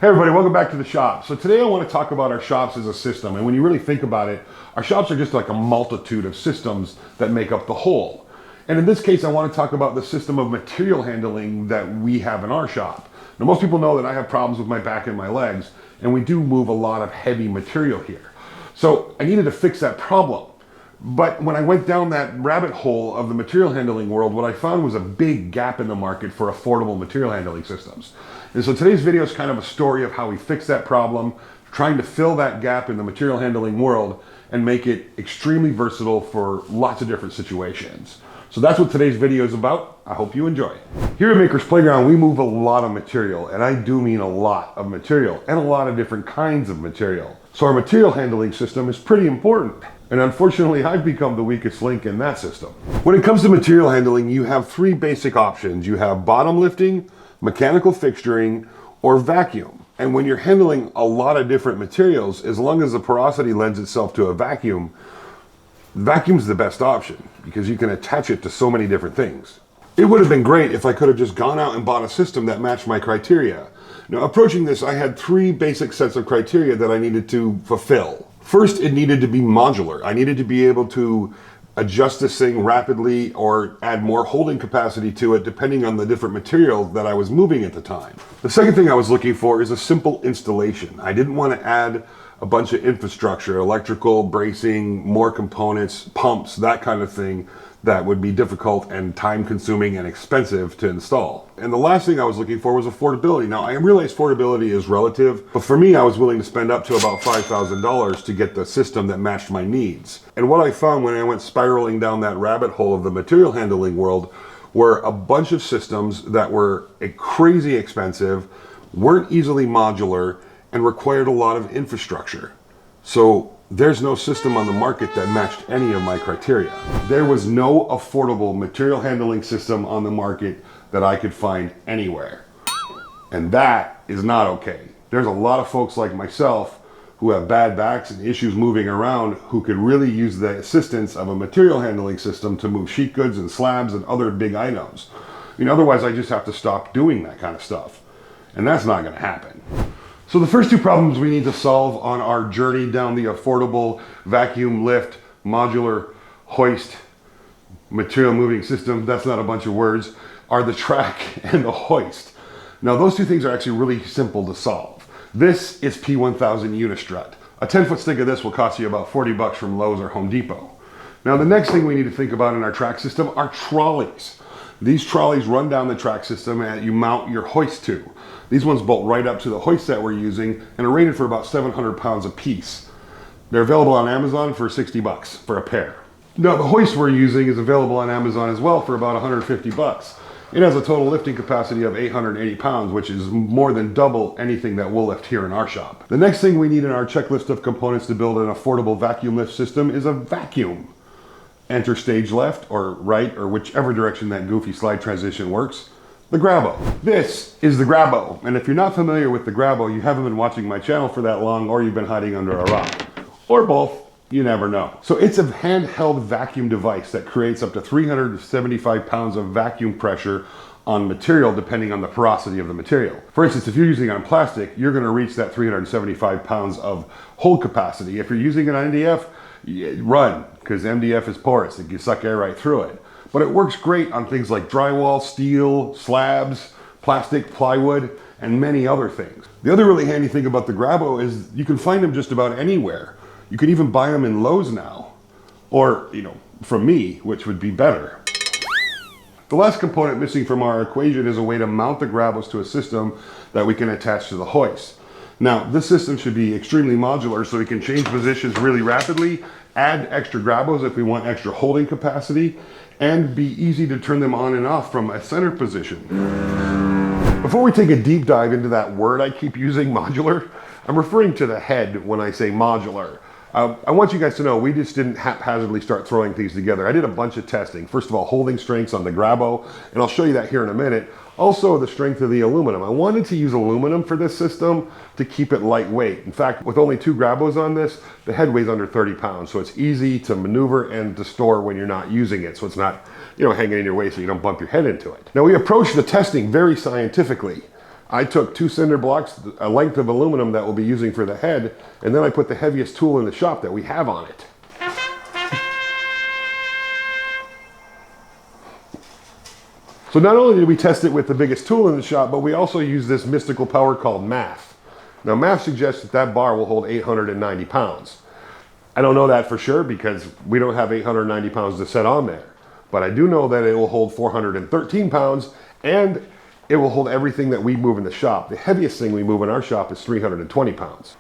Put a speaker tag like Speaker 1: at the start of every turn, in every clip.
Speaker 1: Hey everybody, welcome back to the shop. So today I want to talk about our shops as a system, and when you really think about it, our shops are just like a multitude of systems that make up the whole. And in this case, I want to talk about the system of material handling that we have in our shop. Now most people know that I have problems with my back and my legs, and we do move a lot of heavy material here. So I needed to fix that problem. But when I went down that rabbit hole of the material handling world, what I found was a big gap in the market for affordable material handling systems. And so today's video is kind of a story of how we fix that problem, trying to fill that gap in the material handling world and make it extremely versatile for lots of different situations. So that's what today's video is about. I hope you enjoy. Here at Maker's Playground, we move a lot of material, and I do mean a lot of material and a lot of different kinds of material. So our material handling system is pretty important. And unfortunately, I've become the weakest link in that system. When it comes to material handling, you have three basic options. You have bottom lifting, mechanical fixturing, or vacuum. And when you're handling a lot of different materials, as long as the porosity lends itself to a vacuum, vacuum's the best option because you can attach it to so many different things. It would have been great if I could have just gone out and bought a system that matched my criteria. Now, approaching this, I had three basic sets of criteria that I needed to fulfill. First, it needed to be modular. I needed to be able to adjust this thing rapidly or add more holding capacity to it depending on the different material that I was moving at the time. The second thing I was looking for is a simple installation. I didn't want to add a bunch of infrastructure, electrical, bracing, more components, pumps, that kind of thing that would be difficult and time consuming and expensive to install. And the last thing I was looking for was affordability. Now I realize affordability is relative, but for me I was willing to spend up to about $5,000 to get the system that matched my needs. And what I found when I went spiraling down that rabbit hole of the material handling world were a bunch of systems that were crazy expensive, weren't easily modular, and required a lot of infrastructure. So there's no system on the market that matched any of my criteria. There was no affordable material handling system on the market that I could find anywhere. And that is not okay. There's a lot of folks like myself who have bad backs and issues moving around who could really use the assistance of a material handling system to move sheet goods and slabs and other big items. Otherwise I just have to stop doing that kind of stuff. And that's not gonna happen. So the first two problems we need to solve on our journey down the affordable vacuum lift, modular, hoist, material moving system, that's not a bunch of words, are the track and the hoist. Now those two things are actually really simple to solve. This is P1000 Unistrut. A 10-foot stick of this will cost you about 40 bucks from Lowe's or Home Depot. Now the next thing we need to think about in our track system are trolleys. These trolleys run down the track system and you mount your hoist to. These ones bolt right up to the hoist that we're using and are rated for about 700 pounds a piece. They're available on Amazon for 60 bucks for a pair. Now the hoist we're using is available on Amazon as well for about 150 bucks. It has a total lifting capacity of 880 pounds, which is more than double anything that we'll lift here in our shop. The next thing we need in our checklist of components to build an affordable vacuum lift system is a vacuum. Enter stage left or right or whichever direction that goofy slide transition works. The Grabo. This is the Grabo, and if you're not familiar with the Grabo, you haven't been watching my channel for that long or you've been hiding under a rock. Or both, you never know. So it's a handheld vacuum device that creates up to 375 pounds of vacuum pressure on material depending on the porosity of the material. For instance, if you're using it on plastic, you're gonna reach that 375 pounds of hold capacity. If you're using it on MDF, run, because MDF is porous, it can suck air right through it. But it works great on things like drywall, steel, slabs, plastic, plywood, and many other things. The other really handy thing about the Grabo is you can find them just about anywhere. You can even buy them in Lowe's now, or from me, which would be better. The last component missing from our equation is a way to mount the Grabos to a system that we can attach to the hoist. Now, this system should be extremely modular so we can change positions really rapidly, add extra Grabos if we want extra holding capacity, and be easy to turn them on and off from a center position. Before we take a deep dive into that word I keep using, modular, I'm referring to the head when I say modular. I want you guys to know we just didn't haphazardly start throwing things together. I did a bunch of testing. First of all, holding strengths on the Grabo, and I'll show you that here in a minute. Also, the strength of the aluminum. I wanted to use aluminum for this system to keep it lightweight. In fact, with only 2 Grabos on this, the head weighs under 30 pounds, so it's easy to maneuver and to store when you're not using it, so it's not hanging in your way so you don't bump your head into it. Now, we approached the testing very scientifically. I took 2 cinder blocks, a length of aluminum that we'll be using for the head, and then I put the heaviest tool in the shop that we have on it. So not only did we test it with the biggest tool in the shop, but we also used this mystical power called math. Now math suggests that that bar will hold 890 pounds. I don't know that for sure because we don't have 890 pounds to set on there. But I do know that it will hold 413 pounds and it will hold everything that we move in the shop. The heaviest thing we move in our shop is 320 pounds.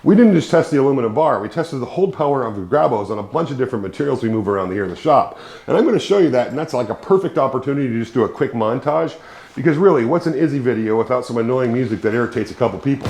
Speaker 1: We didn't just test the aluminum bar, we tested the hold power of the grabos on a bunch of different materials we move around here in the shop. And I'm going to show you that, and that's like a perfect opportunity to just do a quick montage, because really, what's an Izzy video without some annoying music that irritates a couple people?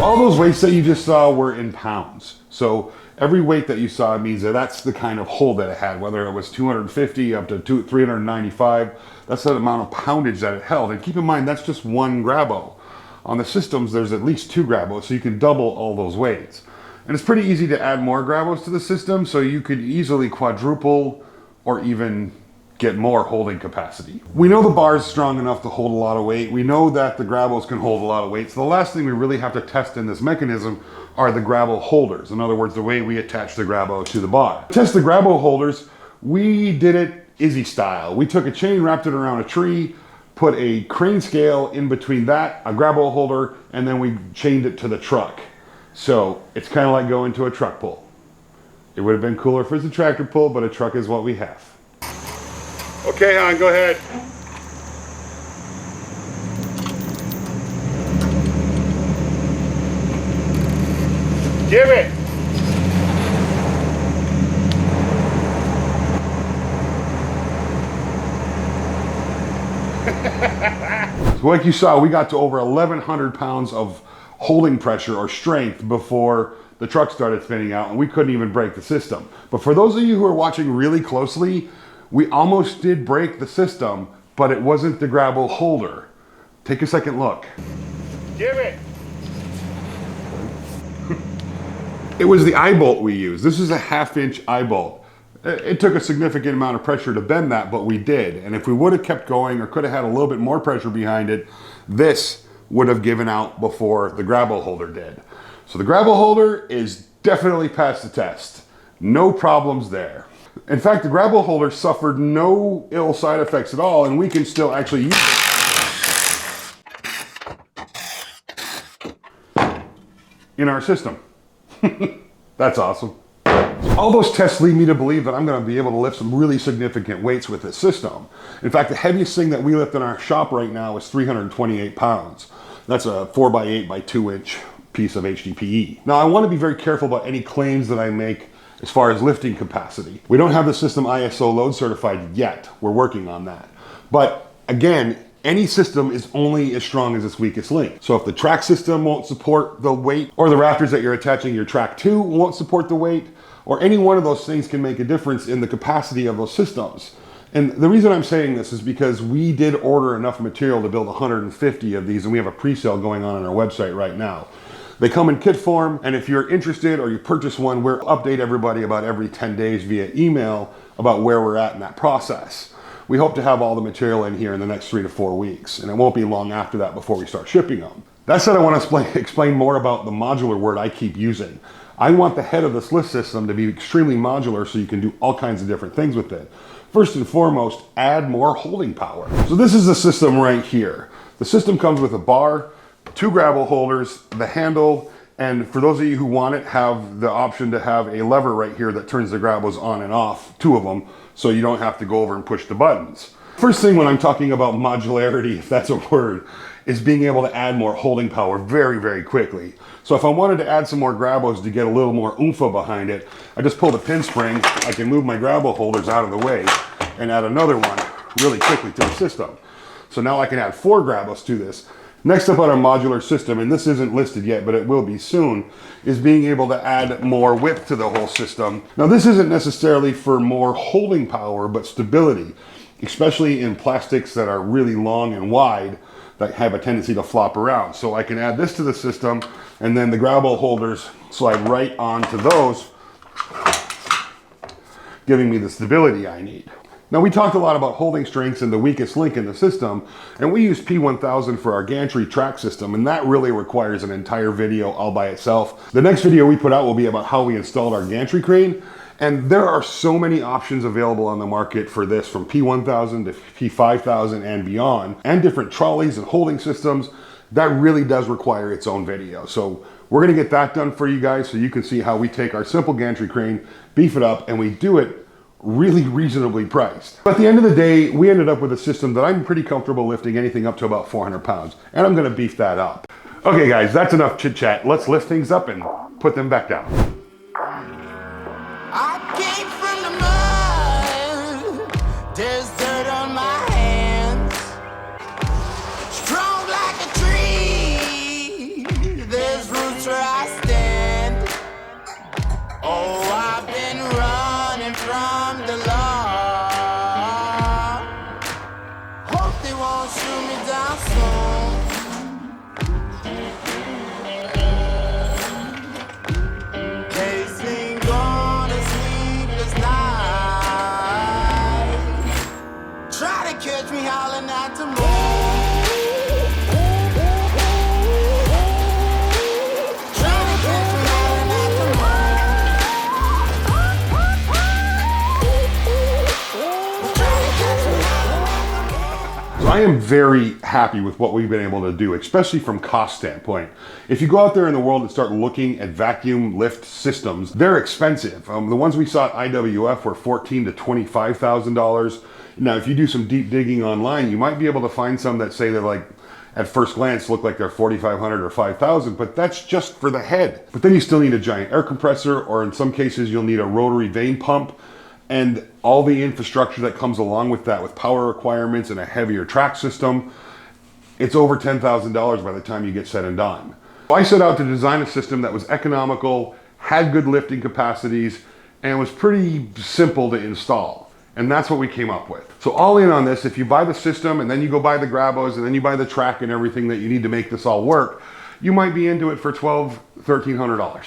Speaker 1: All those weights that you just saw were in pounds. So every weight that you saw means that that's the kind of hold that it had, whether it was 250 up to 395, that's the amount of poundage that it held. And keep in mind, that's just one grabo. On the systems, there's at least 2 grabos, so you can double all those weights. And it's pretty easy to add more grabos to the system, so you could easily quadruple or even get more holding capacity. We know the bar is strong enough to hold a lot of weight. We know that the grabos can hold a lot of weight. So the last thing we really have to test in this mechanism are the grabo holders. In other words, the way we attach the grabo to the bar. To test the grabo holders, we did it Izzy style. We took a chain, wrapped it around a tree, put a crane scale in between that, a grabo holder, and then we chained it to the truck. So it's kind of like going to a truck pull. It would have been cooler if it was a tractor pull, but a truck is what we have. Okay, hon, go ahead. Give it. So like you saw, we got to over 1,100 pounds of holding pressure or strength before the truck started spinning out, and we couldn't even break the system. But for those of you who are watching really closely, we almost did break the system, but it wasn't the grabo holder. Take a second look. Give it. It was the eye bolt we used. This is a 1/2-inch eye bolt. It took a significant amount of pressure to bend that, but we did. And if we would have kept going or could have had a little bit more pressure behind it, this would have given out before the grabo holder did. So the grabo holder is definitely passed the test. No problems there. In fact, the grabo holder suffered no ill side effects at all, and we can still actually use it in our system. That's awesome. All those tests lead me to believe that I'm going to be able to lift some really significant weights with this system. In fact, the heaviest thing that we lift in our shop right now is 328 pounds. That's a 4x8 by 2-inch piece of HDPE. Now, I want to be very careful about any claims that I make as far as lifting capacity. We don't have the system ISO load certified yet. We're working on that. But again, any system is only as strong as its weakest link. So if the track system won't support the weight, or the rafters that you're attaching your track to won't support the weight, or any one of those things can make a difference in the capacity of those systems. And the reason I'm saying this is because we did order enough material to build 150 of these, and we have a pre-sale going on our website right now. They come in kit form, and if you're interested or you purchase one, we'll update everybody about every 10 days via email about where we're at in that process. We hope to have all the material in here in the next 3 to 4 weeks, and it won't be long after that before we start shipping them. That said, I want to explain more about the modular word I keep using. I want the head of this lift system to be extremely modular so you can do all kinds of different things with it. First and foremost, add more holding power. So this is the system right here. The system comes with a bar, 2 grabo holders, the handle, and for those of you who want it, have the option to have a lever right here that turns the grabos on and off, 2 of them, so you don't have to go over and push the buttons. First thing when I'm talking about modularity, if that's a word, is being able to add more holding power very, very quickly. So if I wanted to add some more grabos to get a little more oomph behind it, I just pull the pin spring, I can move my grabo holders out of the way and add another one really quickly to the system. So now I can add 4 grabos to this. Next up on our modular system, and this isn't listed yet, but it will be soon, is being able to add more width to the whole system. Now this isn't necessarily for more holding power, but stability, especially in plastics that are really long and wide that have a tendency to flop around. So I can add this to the system, and then the grabo holders slide right onto those, giving me the stability I need. Now we talked a lot about holding strengths and the weakest link in the system, and we use P1000 for our gantry track system, and that really requires an entire video all by itself. The next video we put out will be about how we installed our gantry crane, and there are so many options available on the market for this, from P1000 to P5000 and beyond, and different trolleys and holding systems. That really does require its own video. So we're gonna get that done for you guys so you can see how we take our simple gantry crane, beef it up, and we do it really reasonably priced. But at the end of the day, we ended up with a system that I'm pretty comfortable lifting anything up to about 400 pounds, and I'm gonna beef that up. Okay guys, that's enough chit chat. Let's lift things up and put them back down.
Speaker 2: I came from the mud, there's dirt on my hands. Strong like a tree, there's roots where I stand. Oh, I've been running from the law. Hope they won't shoot me down soon. Casing gone a sleepless night. Try to catch me howling at the moon. Try to catch me howling at the moon. Try to catch me howling at the moon.
Speaker 1: So I am very happy with what we've been able to do, especially from cost standpoint. If you go out there in the world and start looking at vacuum lift systems, they're expensive. The ones we saw at IWF were $14,000 to $25,000. Now, if you do some deep digging online, you might be able to find some that say they're like, at first glance, look like they're $4,500 or $5,000, but that's just for the head. But then you still need a giant air compressor, or in some cases, you'll need a rotary vane pump, and all the infrastructure that comes along with that, with power requirements and a heavier track system. It's over $10,000 by the time you get said and done. I set out to design a system that was economical, had good lifting capacities, and was pretty simple to install. And that's what we came up with. So all in on this, if you buy the system and then you go buy the grabos and then you buy the track and everything that you need to make this all work, you might be into it for $1,200, $1,300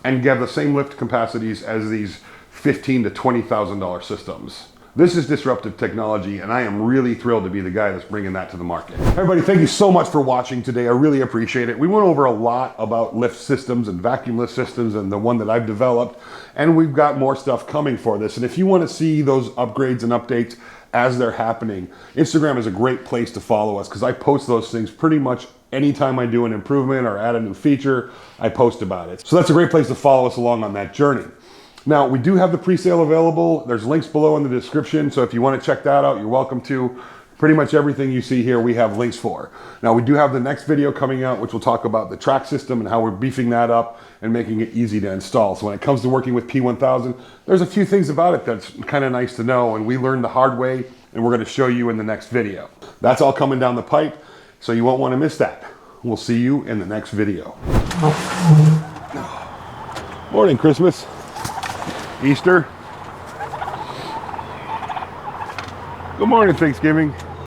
Speaker 1: and get the same lift capacities as these $15,000 to $20,000 systems. This is disruptive technology, and I am really thrilled to be the guy that's bringing that to the market. Everybody, thank you so much for watching today. I really appreciate it. We went over a lot about lift systems and vacuum lift systems and the one that I've developed, and we've got more stuff coming for this. And if you want to see those upgrades and updates as they're happening, Instagram is a great place to follow us because I post those things pretty much anytime I do an improvement or add a new feature, I post about it. So that's a great place to follow us along on that journey. Now, we do have the pre-sale available. There's links below in the description, so if you want to check that out, you're welcome to. Pretty much everything you see here, we have links for. Now, we do have the next video coming out, which will talk about the track system and how we're beefing that up and making it easy to install. So when it comes to working with P1000, there's a few things about it that's kind of nice to know, and we learned the hard way, and we're going to show you in the next video. That's all coming down the pipe, so you won't want to miss that. We'll see you in the next video. Morning, Christmas. Easter. Good morning, Thanksgiving.